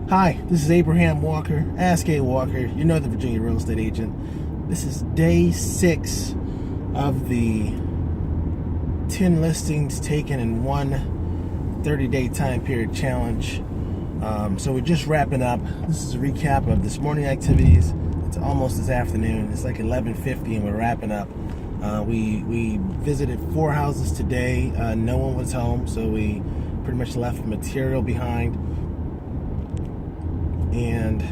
Hi, this is Abraham Walker, Ask A Walker, your Northern Virginia real estate agent. This is day 6 of the 10 listings taken in one 30-day time period challenge. So we're just wrapping up. This is a recap of this morning activities. It's almost this afternoon. It's like 11:50 and we're wrapping up. We visited 4 houses today. No one was home, so we pretty much left material behind. And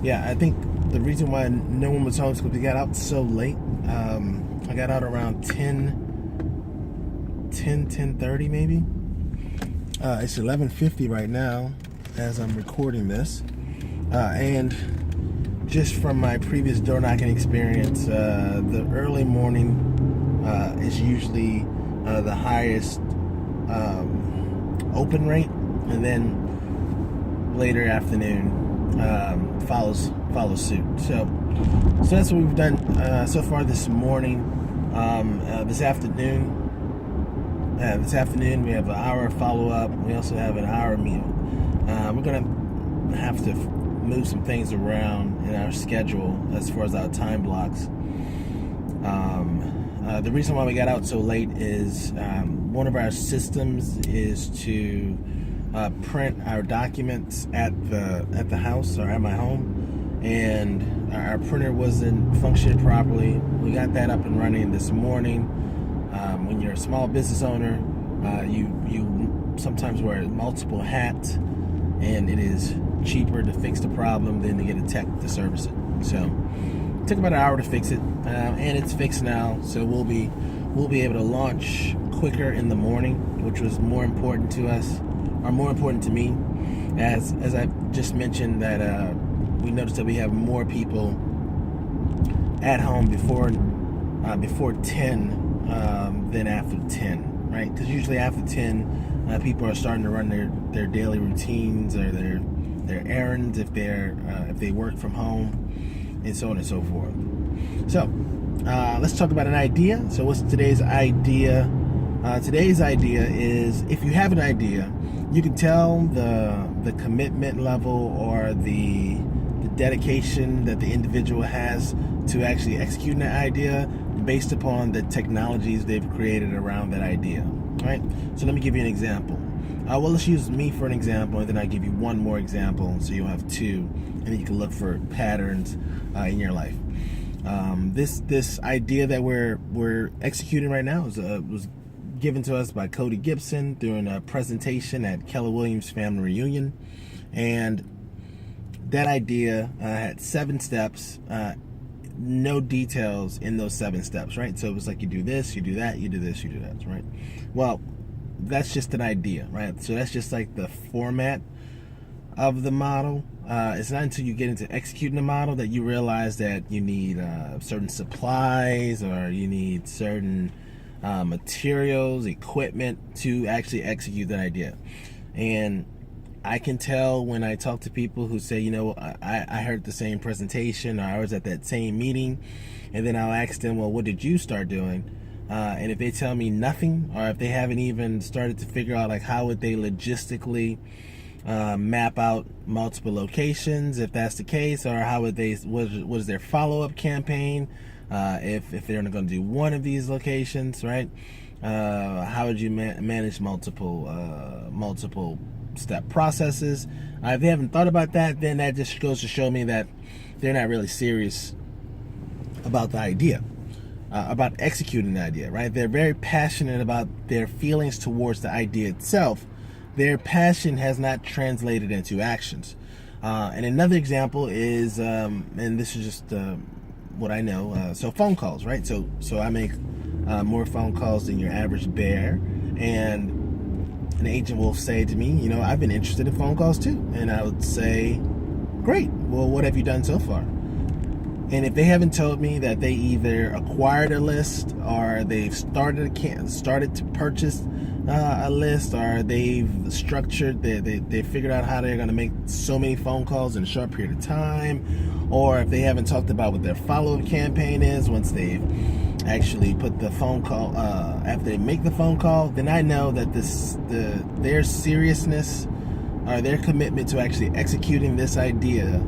yeah, I think the reason why no one was home is because we got out so late. I got out around 10:30 maybe. It's 11:50 right now as I'm recording this. And just from my previous door knocking experience, the early morning is usually the highest open rate, and then later afternoon follows suit. So that's what we've done so far this morning. This afternoon we have an hour follow-up. We also have an hour meal. We're gonna have to move some things around in our schedule as far as our time blocks. The reason why we got out so late is one of our systems is to print our documents at the house or at my home, and our printer wasn't functioning properly. We got that up and running this morning. When you're a small business owner, you sometimes wear multiple hats, and it is cheaper to fix the problem than to get a tech to service it. So it took about an hour to fix it, and it's fixed now. So we'll be able to launch quicker in the morning, which was more important to us, or more important to me, as I just mentioned that we noticed that we have more people at home before 10 than after 10, right? Because usually after 10, people are starting to run their daily routines or their errands if they work from home, and so on and so forth. So let's talk about an idea. So what's today's idea? Today's idea is, if you have an idea, you can tell the commitment level or the dedication that the individual has to actually executing that idea based upon the technologies they've created around that idea, right? So let me give you an example. Well, let's use me for an example, and then I'll give you one more example, so you'll have 2, and then you can look for patterns in your life. This idea that we're executing right now was given to us by Cody Gibson during a presentation at Keller Williams Family Reunion, and that idea had 7 steps. No details in those 7 steps, right? So it was like, you do this, you do that, you do this, you do that, right? Well, that's just an idea, right? So that's just like the format of the model. It's not until you get into executing the model that you realize that you need certain supplies, or you need certain materials, equipment to actually execute that idea. And I can tell when I talk to people who say, I heard the same presentation, or I was at that same meeting, and then I'll ask them, well, what did you start doing? And if they tell me nothing, or if they haven't even started to figure out like how would they logistically map out multiple locations, if that's the case, or how would they, what is their follow-up campaign, if they're only going to do one of these locations, right? How would you manage multiple step processes? If they haven't thought about that, then that just goes to show me that they're not really serious about the idea, about executing the idea, right? They're very passionate about their feelings towards the idea itself. Their passion has not translated into actions. And another example is, and this is just what I know, so phone calls, right? So I make more phone calls than your average bear, and an agent will say to me, I've been interested in phone calls too. And I would say, great, well, what have you done so far? And if they haven't told me that they either acquired a list, or they've started to purchase a list, or they've structured, they figured out how they're going to make so many phone calls in a short period of time, or if they haven't talked about what their follow-up campaign is once they've actually put the phone call, after they make the phone call, then I know that their seriousness or their commitment to actually executing this idea,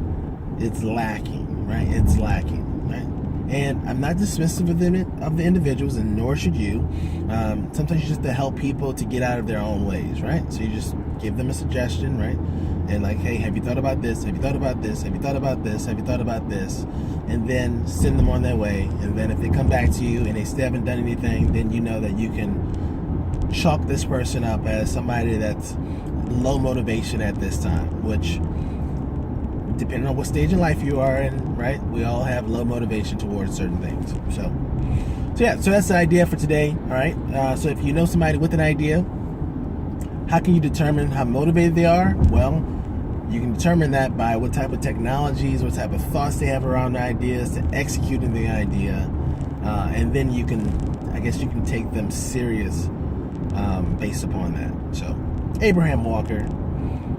it's lacking, right? It's lacking, right? And I'm not dismissive of the individuals, and nor should you. Sometimes you just have to help people to get out of their own ways, right? So you just give them a suggestion, right? And like, hey, have you thought about this? Have you thought about this? Have you thought about this? Have you thought about this? And then send them on their way. And then if they come back to you and they still haven't done anything, then you know that you can chalk this person up as somebody that's low motivation at this time, which, depending on what stage in life you are in, right? We all have low motivation towards certain things. So that's the idea for today. All right. So if you know somebody with an idea, how can you determine how motivated they are? Well, you can determine that by what type of technologies, what type of thoughts they have around the ideas, to executing the idea, and then you can take them serious based upon that. So, Abraham Walker,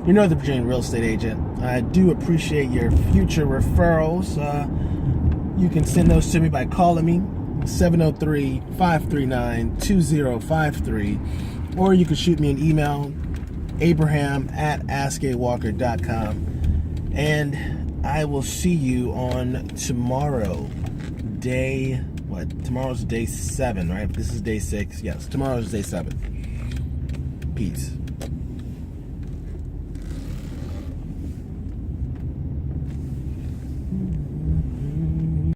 your Northern Virginia real estate agent. I do appreciate your future referrals. You can send those to me by calling me, 703-539-2053, or you can shoot me an email, abraham@askawalker.com, and I will see you on tomorrow. Tomorrow's day 7, right? This is day 6. Yes, tomorrow's day 7. Peace.